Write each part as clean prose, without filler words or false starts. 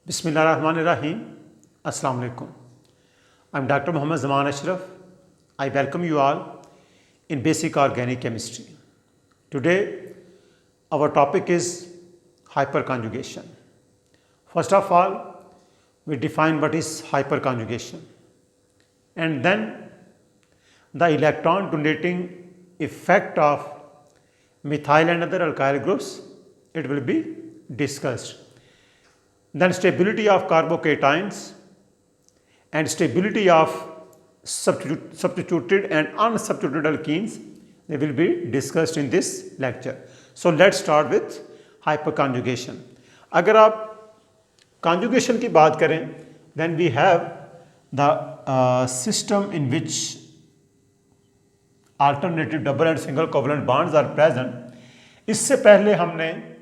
Bismillahirrahmanirrahim. Assalamu alaikum. I'm Dr. Muhammad Zaman Ashraf. I welcome you all in basic organic chemistry. Today, our topic is hyperconjugation. First of all, we define what is hyperconjugation, and then the electron donating effect of methyl and other alkyl groups, it will be discussed. Then stability of carbocations and stability of substituted and unsubstituted alkenes, they will be discussed in this lecture. So let's start with hyperconjugation. अगर आप conjugation की बात करें, then we have the system in which alternative double and single covalent bonds are present. इससे पहले हमने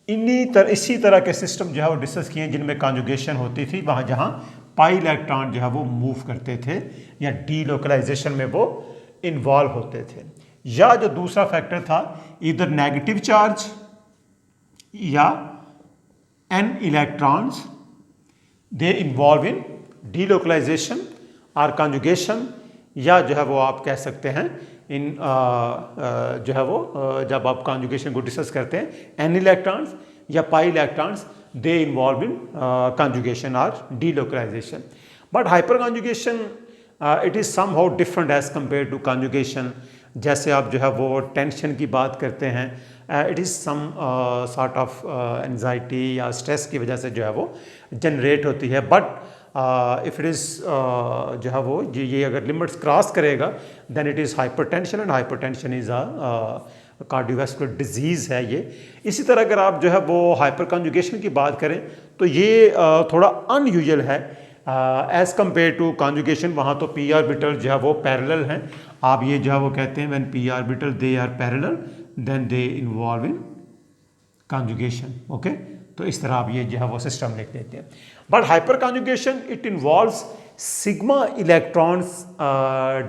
इसी तरह के सिस्टम जो है वो डिस्कस किए जिनमें कॉन्जुगेशन होती थी, वहाँ जहाँ पाई इलेक्ट्रॉन जो है वो मूव करते थे या डीलोकलाइजेशन में वो इन्वॉल्व होते थे, या जो दूसरा फैक्टर था इधर नेगेटिव चार्ज या n electrons they involve in delocalization और कॉन्जुगेशन, या जो है वो आप कह सकते हैं इन जो है वो जब आप कॉन्जुगेशन को डिस्कस करते हैं एन इलेक्ट्रॉन्स या pi electrons they involve in conjugation और delocalization. But hyper conjugation it is somehow different as compare to conjugation. जैसे आप जो है वो टेंशन की बात करते हैं, it is some sort of anxiety या स्ट्रेस की वजह से जो है वो जनरेट होती है. बट इफ़ इट इज़ जो है वो ये अगर लिमिट्स क्रॉस करेगा then it is hypertension, and hypertension is a cardiovascular disease है ये. इसी तरह अगर आप जो है वो हाइपर कॉन्जुगेशन की बात करें तो ये थोड़ा अनयूजुअल है एज़ कम्पेयर टू कॉन्जुगेशन. वहाँ तो पी ऑर्बिटल जो है वो पैरेलल हैं. आप ये जो है वो कहते हैं when p orbital they are parallel then they involve in conjugation. Okay, तो इस तरह आप ये जो है वो सिस्टम लिख देते हैं. But hyper conjugation it involves sigma electrons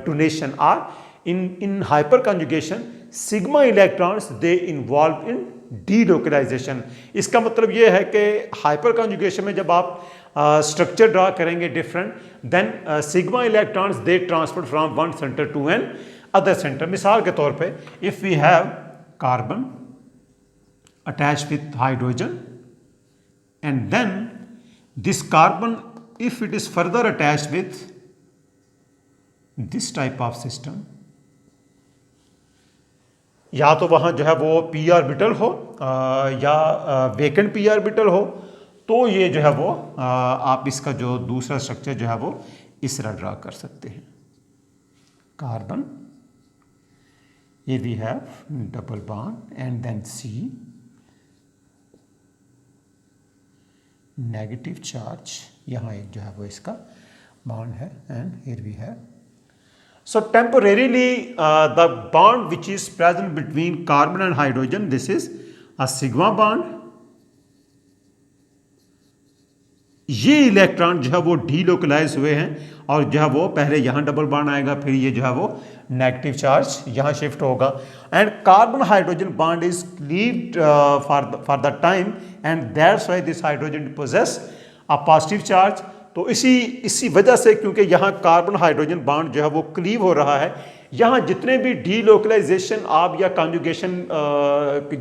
donation or in hyper conjugation sigma electrons they involve in delocalization. इसका मतलब ये है कि हाइपर कॉन्जुगेशन में जब आप स्ट्रक्चर ड्रा करेंगे different, then sigma electrons they transfer from one centre to another centre. मिसाल के तौर पे if we have carbon attached with hydrogen, and then this carbon, if it is further attached with this type of system, या तो वहाँ जो है वो p ऑर्बिटल हो या वेकेंट p ऑर्बिटल हो, तो ये जो है वो आप इसका जो दूसरा स्ट्रक्चर जो है वो इस तरह ड्रा कर सकते हैं. कार्बन, ये we have double bond and then C, negative charge, यहाँ एक जो है वो इसका बॉन्ड है, and here we have. So temporarily the bond which is present between carbon and hydrogen, this is a sigma bond. ये electron जो है वो डीलोकलाइज हुए हैं और जो है वो पहले यहाँ डबल बॉन्ड आएगा, फिर ये जो है वो नेगेटिव चार्ज यहाँ शिफ्ट होगा, and carbon hydrogen bond is cleaved for the time, and that's why this hydrogen possess a positive charge. तो इसी वजह से, क्योंकि यहाँ कार्बन हाइड्रोजन बॉन्ड जो है वो क्लीव हो रहा है, यहाँ जितने भी डीलोकलाइजेशन आप या कॉन्जुगेशन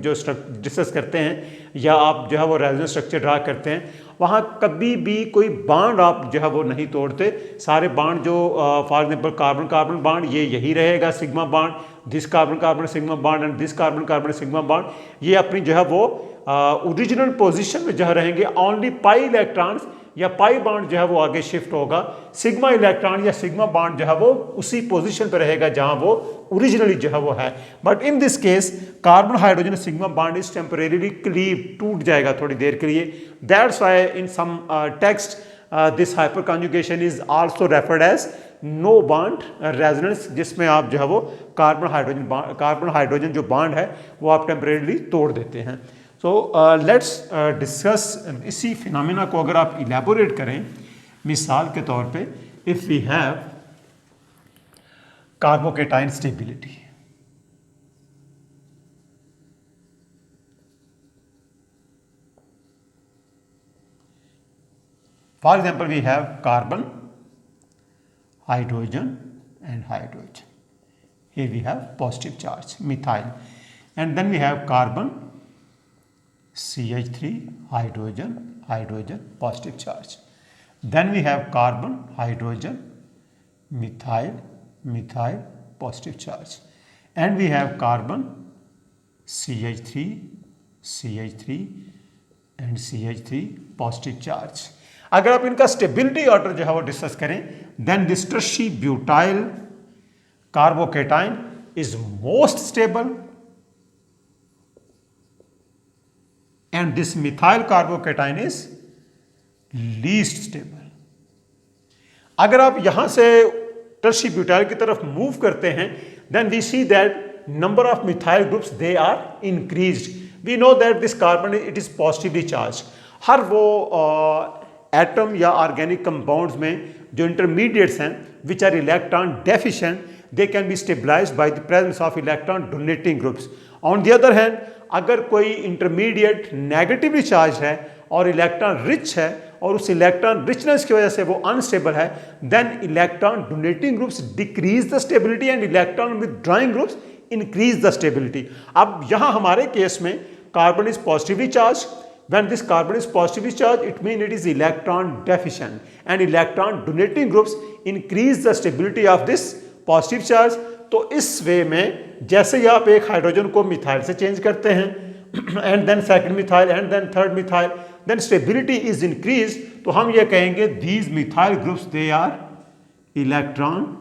जो डिस्कस करते हैं या आप जो है वो रेजोनेंस स्ट्रक्चर ड्रा करते हैं, वहाँ कभी भी कोई बॉन्ड आप जो है वो नहीं तोड़ते. सारे बॉन्ड जो for example carbon carbon bond ये यही रहेगा sigma bond, this carbon carbon sigma bond and this carbon carbon sigma bond, ये अपनी जो है वो ओरिजिनल पोजीशन में जो है रहेंगे. ओनली पाई इलेक्ट्रॉन्स या पाई बॉन्ड जो है वो आगे शिफ्ट होगा. सिग्मा इलेक्ट्रॉन या सिग्मा बॉन्ड जो है वो उसी पोजीशन पर रहेगा जहां वो ओरिजिनली जो है वो है. But in this case carbon hydrogen sigma bond is temporarily cleave, टूट जाएगा थोड़ी देर के लिए. That's why in some text this hyper conjugation is also referred as no bond resonance, जिसमें आप जो है वो कार्बन हाइड्रोजन जो बॉन्ड है वो आप टेम्परेरीली तोड़ देते हैं. सो लेट्स डिस्कस इसी फिनोमेना को अगर आप इलेबोरेट करें. मिसाल के तौर पे if we have carbocation stability, For example, we have carbon, hydrogen and hydrogen. Here we have positive charge, methyl. And then we have carbon, CH3, hydrogen, hydrogen, positive charge. Then we have carbon, hydrogen, methyl, methyl, positive charge. And we have carbon, CH3, CH3 and CH3, positive charge. अगर आप इनका stability order जो है वो discuss करें, then this tertiary butyl carbocation is most stable and this methyl carbocation is least stable. अगर आप यहां से टर्शी ब्यूटाइल की तरफ मूव करते हैं, then we see that number of methyl groups they are increased. We know that this carbon it is positively charge. हर वो एटम या ऑर्गेनिक कंपाउंड्स में जो इंटरमीडिएट्स हैं which are electron deficient, they can be stabilized by the presence of electron donating groups. On the other hand, अगर कोई intermediate negatively charge है और इलेक्ट्रॉन रिच है और उस इलेक्ट्रॉन रिचनेस की वजह से वो अनस्टेबल है, then electron donating groups decrease the stability and electron withdrawing groups increase the stability. अब यहाँ हमारे केस में carbon is positively charge. When this carbon is positively charged, it means it is electron deficient, and electron donating groups increase the stability of this positive charge. तो इस वे में जैसे ही आप एक हाइड्रोजन को मिथाइल से चेंज करते हैं and then second methyl and then third methyl, then stability is increase. तो हम ये कहेंगे these methyl groups they are electron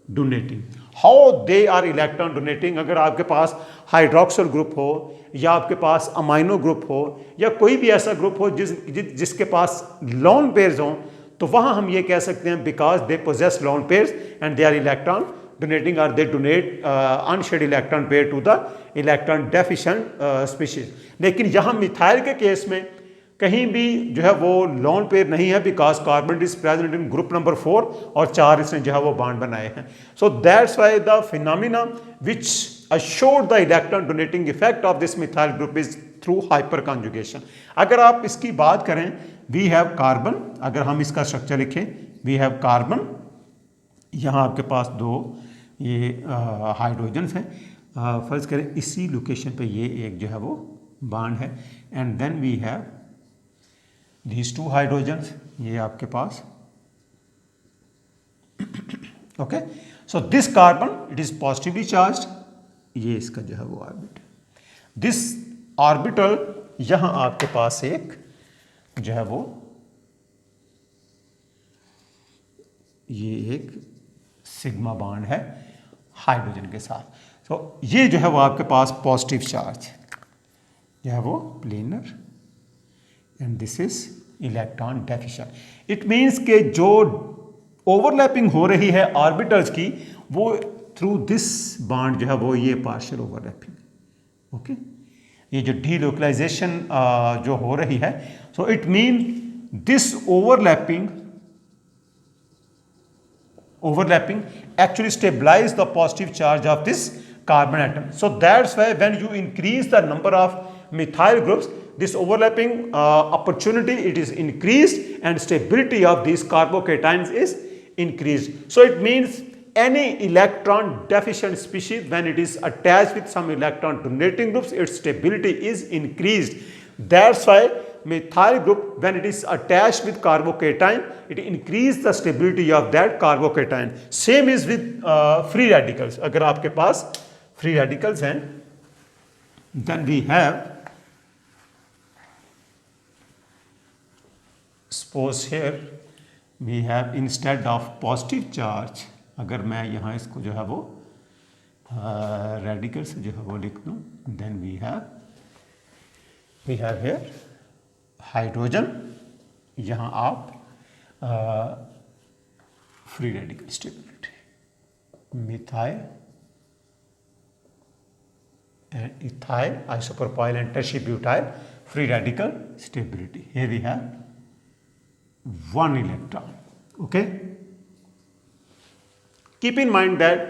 donating. How they are electron donating? अगर आपके पास हाइड्रोक्सिल ग्रुप हो या आपके पास अमाइनो ग्रुप हो या कोई भी ऐसा ग्रुप हो जिसके पास लोन पेयर्स हों, तो वहाँ हम ये कह सकते हैं because they possess lone pairs and they are electron donating और they donate unshared electron pair to the electron deficient species. लेकिन यहाँ मिथाइल के केस में कहीं भी जो है वो लोन पेयर नहीं है because carbon is present in group number 4 और 4 इसने जो है वो बॉन्ड बनाए हैं. So that's why the phenomena which assured the electron donating effect of this methyl group is through hyperconjugation. अगर आप इसकी बात करें, we have carbon, अगर हम इसका स्ट्रक्चर लिखें, we have carbon, यहाँ आपके पास दो ये हाइड्रोजन्स हैं. फर्ज करें इसी लोकेशन पे ये एक जो है वो बॉन्ड है and then we have these two hydrogens, ये आपके पास. Okay, so this carbon it is positively charged. ये इसका जो है वो ऑर्बिटल, दिस ऑर्बिटल यहां आपके पास एक जो है वो ये एक सिग्मा बॉन्ड है हाइड्रोजन के साथ. तो ये जो है वो आपके पास पॉजिटिव चार्ज जो है वो planar and this is electron deficient. It means के जो ओवरलैपिंग हो रही है ऑर्बिटल्स की वो थ्रू दिस बॉन्ड जो है वो ये पार्शियल ओवरलैपिंग. ओके, ये जो डीलोकलाइजेशन जो हो रही है, सो it mean this overlapping actually stabilize the positive charge of this carbon atom. So that's why when you increase the number of methyl groups, this overlapping opportunity it is increased and stability of these carbocations is increased. So it means any electron deficient species, when it is attached with some electron donating groups, its stability is increased. That's why methyl group, when it is attached with carbocation, it increases the stability of that carbocation. Same is with free radicals. अगर आपके पास free radicals हैं, then we have, suppose here we have instead of positive charge, अगर मैं यहाँ इसको जो है वो रेडिकल से जो है वो लिख दूँ, then we have here hydrogen, यहाँ आप free radical stability, methyl and ethyl isopropyl and tertiary butyl free radical stability. Here we have 1 electron. Okay, keep in mind that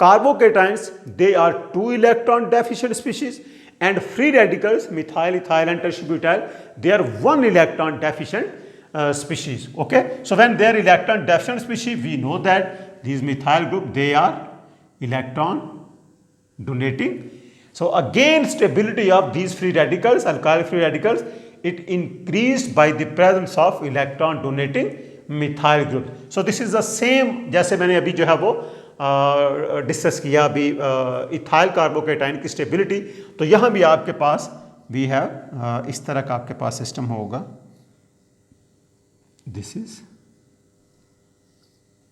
carbocations they are 2 electron deficient species and free radicals methyl, ethyl and tertiary butyl they are 1 electron deficient species. Okay, so when they are electron deficient species, we know that these methyl group, they are electron donating. So again, stability of these free radicals, alkyl free radicals, it increased by the presence of electron donating methyl group. So this is the same जैसे मैंने अभी जो है वो discuss किया अभी ethyl carbocation की stability, तो यहाँ भी आपके पास वी हैव इस तरह का आपके पास सिस्टम होगा. This is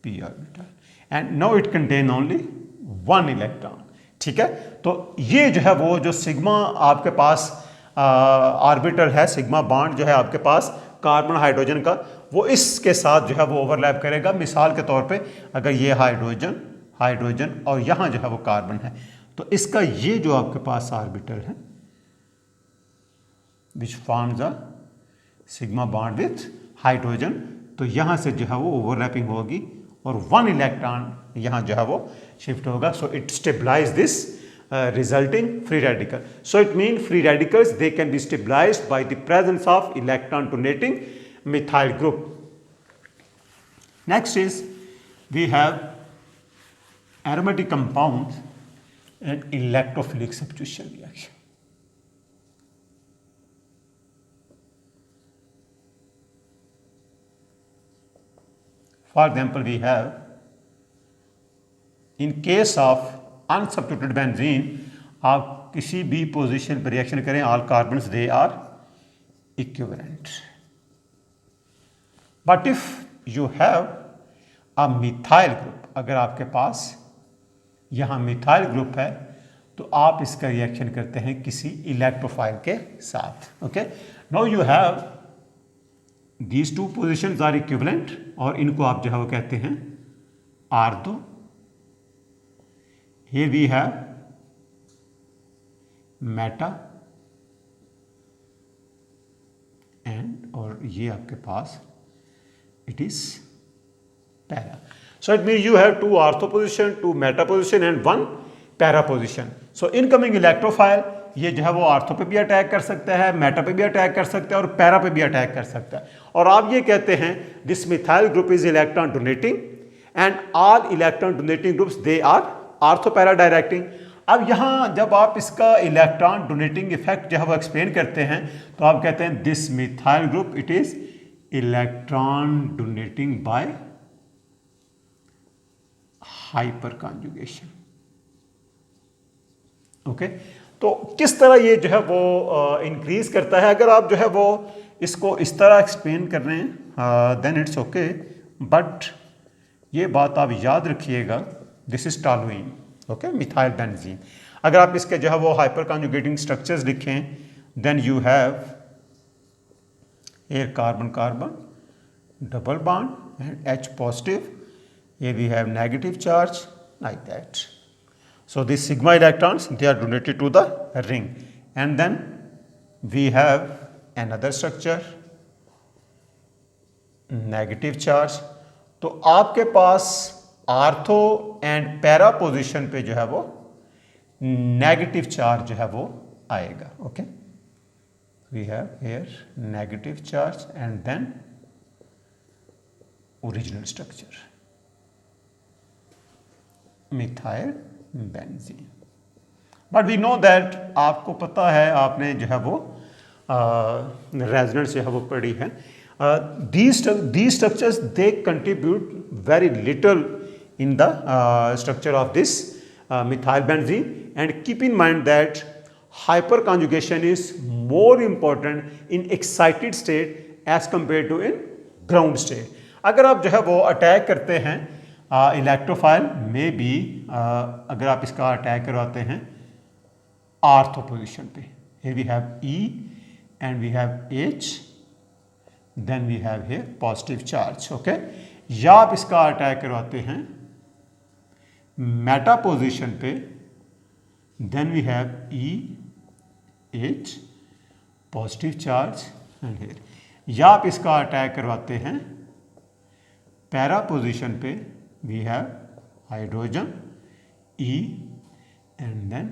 p orbital and now it contain only 1 electron. ठीक है, तो ये जो है वो जो सिग्मा आपके पास ऑर्बिटल है, सिग्मा बॉन्ड जो है आपके पास कार्बन हाइड्रोजन का, वो इसके साथ जो है वो ओवरलैप करेगा. मिसाल के तौर पे अगर ये हाइड्रोजन हाइड्रोजन और यहाँ जो है वो कार्बन है, तो इसका ये जो आपके पास ऑर्बिटल है which forms a sigma bond with hydrogen, तो यहाँ से जो है वो ओवरलैपिंग होगी और 1 इलेक्ट्रॉन यहाँ जो है वो शिफ्ट होगा. So it stabilize this resulting free radical. So it means free radicals, they can be stabilized by the presence of electron donating methyl group. Next is we have aromatic compounds and electrophilic substitution reaction. For example, we have in case of unsubstituted benzene, आप किसी भी position पर reaction करें, all carbons they are equivalent. But if you have a methyl group, अगर आपके पास यहाँ methyl group है तो आप इसका रिएक्शन करते हैं किसी इलेक्ट्रोफाइल के साथ. Okay, now you have these two positions are equivalent और इनको आप जो है वो कहते हैं ortho. Here we have meta and और ये आपके पास it is para. So it mean you have 2 ortho position, 2 meta position and 1 para position. So incoming electrophile ये जो है वो ऑर्थो पे भी अटैक कर सकता है, मेटा पे भी अटैक कर सकता है और पैरा पे भी अटैक कर सकता है. और आप ये कहते हैं this methyl group is electron donating and all electron donating groups they are ortho para directing. अब यहाँ जब आप इसका इलेक्ट्रॉन डोनेटिंग इफेक्ट जो है वो एक्सप्लेन करते हैं तो आप कहते हैं this methyl group it is electron donating by hyper conjugation. Okay, तो किस तरह ये जो है वो इंक्रीज करता है. अगर आप जो है वो इसको इस तरह एक्सप्लेन कर रहे हैं देन इट्स ओके, बट ये बात आप याद रखिएगा, this is toluene. Okay, methyl benzene. अगर आप इसके जो है वो हाइपर कॉन्जुगेटिंग स्ट्रक्चर्स लिखें then you have air carbon carbon double bond and H positive. Here we have negative charge like that. So these sigma electrons, they are donated to the ring, and then we have another structure negative charge. तो आपके पास ortho and para position पे जो है वो negative charge जो है वो आएगा. Okay, we have here negative charge and then original structure methyl benzene. But we know that, आपको पता है, आपने जो है वो रेजोनेंस जो है वो पढ़ी है. These structures, they contribute very little in the structure of this methyl benzene, and keep in mind that hyperconjugation is more important in excited state as compared to in ground state. अगर आप जो है वो attack करते हैं electrophile में भी, अगर आप इसका अटैक करवाते हैं आर्थो पोजिशन पे, here we have E and we have H, then we have here positive charge. okay, या आप इसका अटैक करवाते हैं मेटा पोजिशन पे, then we have E H positive charge and here, या आप इसका अटैक करवाते हैं पैरा पोजिशन पे, we have hydrogen E and then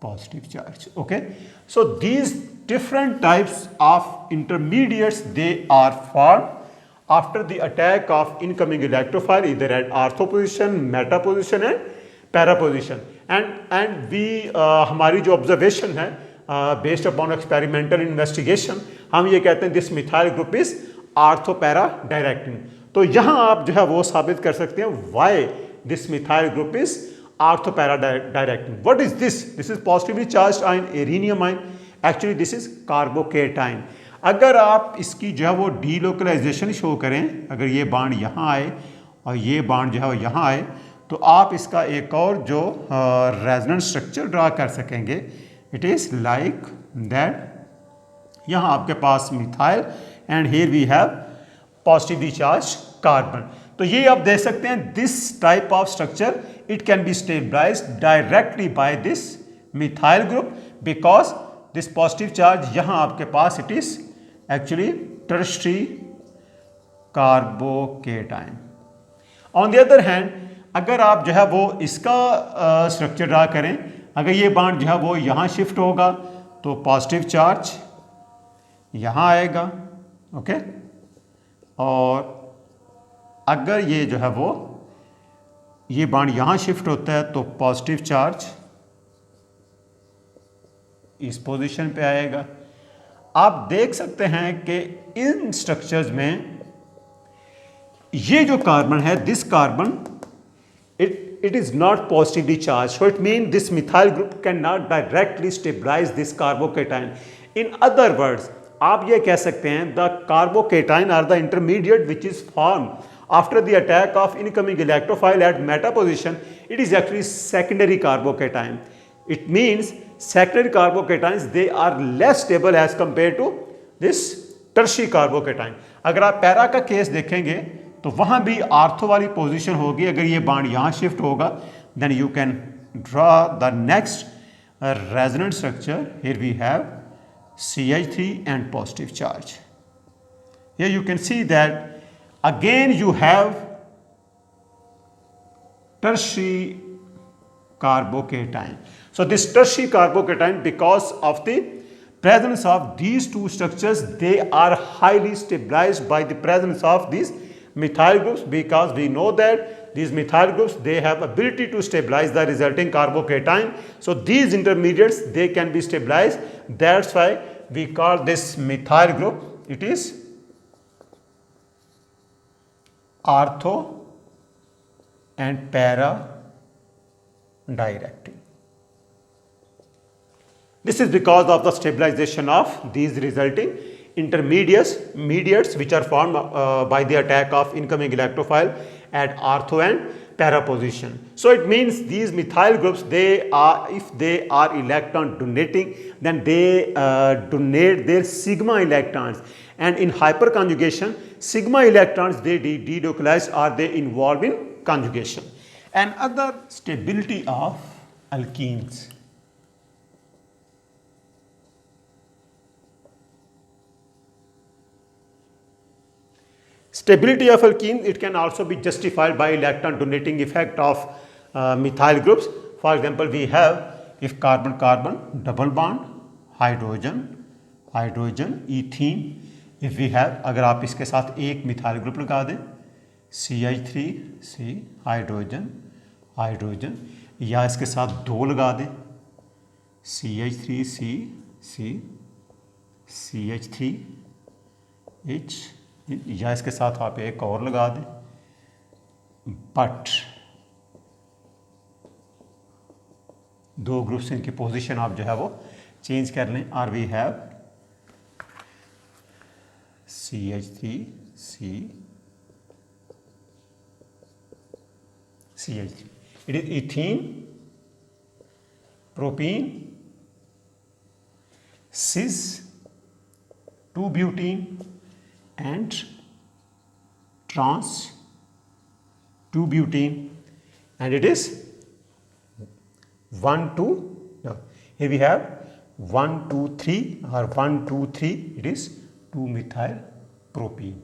positive charge. okay, so these different types of intermediates, they are formed after the attack of incoming electrophile either at ortho position, meta position and para position. And we हमारी जो observation है based upon experimental investigation, हम ये कहते हैं this methyl group is ortho para directing. तो यहाँ आप जो है वो साबित कर सकते हैं why this methyl group is ortho para directing. What is this? This is positively charged ion, arenium ion. Actually this is carbocation. अगर आप इसकी जो है वो डीलोकलाइजेशन शो करें, अगर ये बाण यहाँ आए और ये बाण जो है वो यहाँ आए, तो आप इसका एक और जो रेजोनेंस स्ट्रक्चर ड्रा कर सकेंगे. It is like that. यहाँ आपके पास methyl and here we have positively charge carbon. तो ये आप देख सकते हैं this type of structure it can be stabilised directly by this methyl group because this positive charge यहाँ आपके पास it is actually tertiary carbocation. On the other hand अगर आप जो है वो इसका स्ट्रक्चर ड्रा करें, अगर ये बॉन्ड जो है वो यहाँ शिफ्ट होगा तो पॉजिटिव चार्ज यहाँ आएगा. ओके. और अगर ये जो है वो ये बॉन्ड यहाँ शिफ्ट होता है तो पॉजिटिव चार्ज इस पोजीशन पे आएगा. आप देख सकते हैं कि इन स्ट्रक्चर्स में ये जो कार्बन है, this carbon it is not positively charged, so it means this methyl group cannot directly stabilize this carbocation. In other words, आप ये कह सकते हैं the carbocation are the intermediate which is formed after the attack of incoming electrophile at meta position. It is actually secondary carbocation. It means secondary carbocations they are less stable as compared to this tertiary carbocation. अगर आप para का case देखेंगे तो वहाँ भी ortho वाली position होगी. अगर ये बॉन्ड यहाँ शिफ्ट होगा then you can draw the next resonant structure. Here we have CH3 and positive charge. Here you can see that again you have tertiary carbocation. So this tertiary carbocation, because of the presence of these two structures, they are highly stabilized by the presence of these methyl groups, because we know that these methyl groups they have ability to stabilize the resulting carbocation. So these intermediates they can be stabilized. That's why we call this methyl group it is ortho and para directing. This is because of the stabilization of these resulting intermediates which are formed by the attack of incoming electrophile at ortho and para position. So it means these methyl groups they are, if they are electron donating, then they donate their sigma electrons, and in hyperconjugation sigma electrons they delocalize or they involve in conjugation. And other stability of alkenes. Stability of alkene, it can also be justified by electron donating effect of methyl groups. For example, we have if carbon-carbon double bond, hydrogen, ethene. If we have, अगर आप इसके साथ एक methyl group लगा दें CH3C hydrogen, या इसके साथ दो लगा दें CH3C CH3H, या इसके साथ आप एक और लगा दें. बट दो ग्रुप्स इनकी पोजीशन आप जो है वो चेंज कर लें. और we have CH3C CH3. It is ethene, propene, cis, 2-butene and trans 2-butene, and it is 1 2 no, here we have 1 2 3 or 1 2 3, it is 2-methyl propene.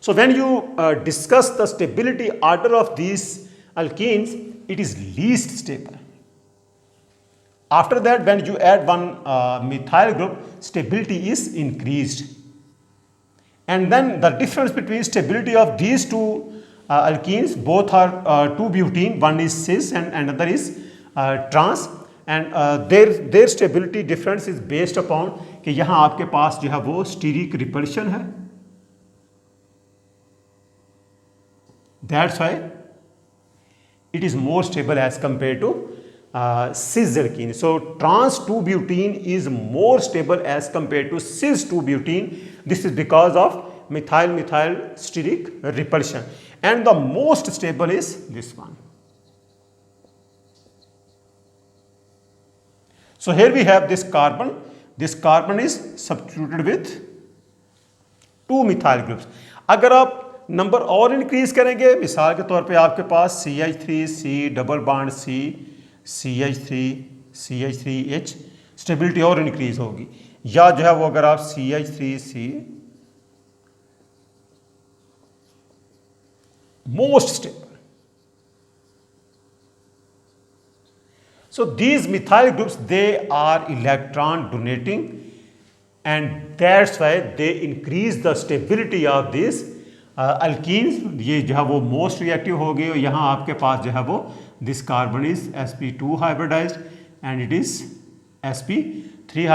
So when you discuss the stability order of these alkenes, it is least stable. After that, when you add one methyl group, stability is increased. And then the difference between stability of these two alkenes, both are 2-butene, one is cis and another is trans, and their stability difference is based upon कि यहाँ आपके पास जो है वो stearic repulsion है, that's why it is more stable as compared to cis alkene. So trans 2-butene is more stable as compared to cis 2-butene. This is because of methyl steric repulsion, and the most stable is this one. So here we have this carbon. This carbon is substituted with 2 methyl groups. अगर आप number और increase करेंगे, मिसाल के तौर पे आपके पास CH3C double bond C, CH3H, stability और इंक्रीज होगी, या जो है वो अगर आप CH3C most stable. So these methyl groups, they are electron donating, and that's why they increase the stability of these alkenes. ये जो है वो most reactive हो गई, और यहाँ आपके पास जो है वो this carbon is sp2 hybridized and it is sp3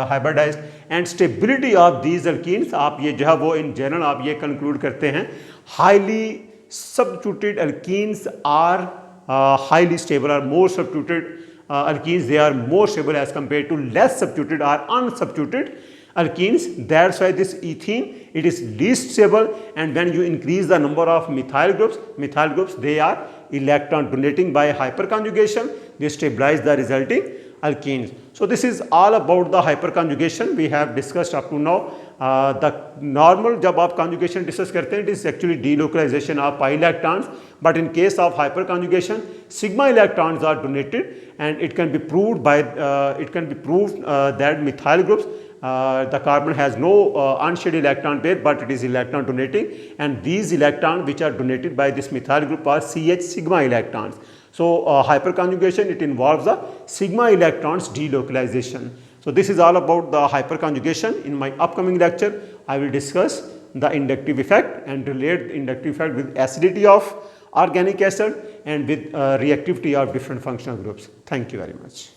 hybridized, and stability of these alkenes आप ये जो है वो in general आप ये conclude करते हैं, highly substituted alkenes are highly stable, or more substituted alkenes, they are more stable as compared to less substituted or unsubstituted alkenes. That's why this ethene, it is least stable, and when you increase the number of methyl groups, they are electron donating by hyperconjugation, they stabilize the resulting alkenes. So this is all about the hyperconjugation we have discussed up to now. The normal जब आप conjugation discuss करते हैं, it is actually delocalization of pi electrons, but in case of hyperconjugation, sigma electrons are donated, and it can be proved by that methyl groups, the carbon has no unshaded electron pair, but it is electron donating, and these electrons which are donated by this methyl group are CH sigma electrons. So hyperconjugation, it involves the sigma electrons delocalization. So this is all about the hyperconjugation. In my upcoming lecture, I will discuss the inductive effect and relate the inductive effect with acidity of organic acid and with reactivity of different functional groups. Thank you very much.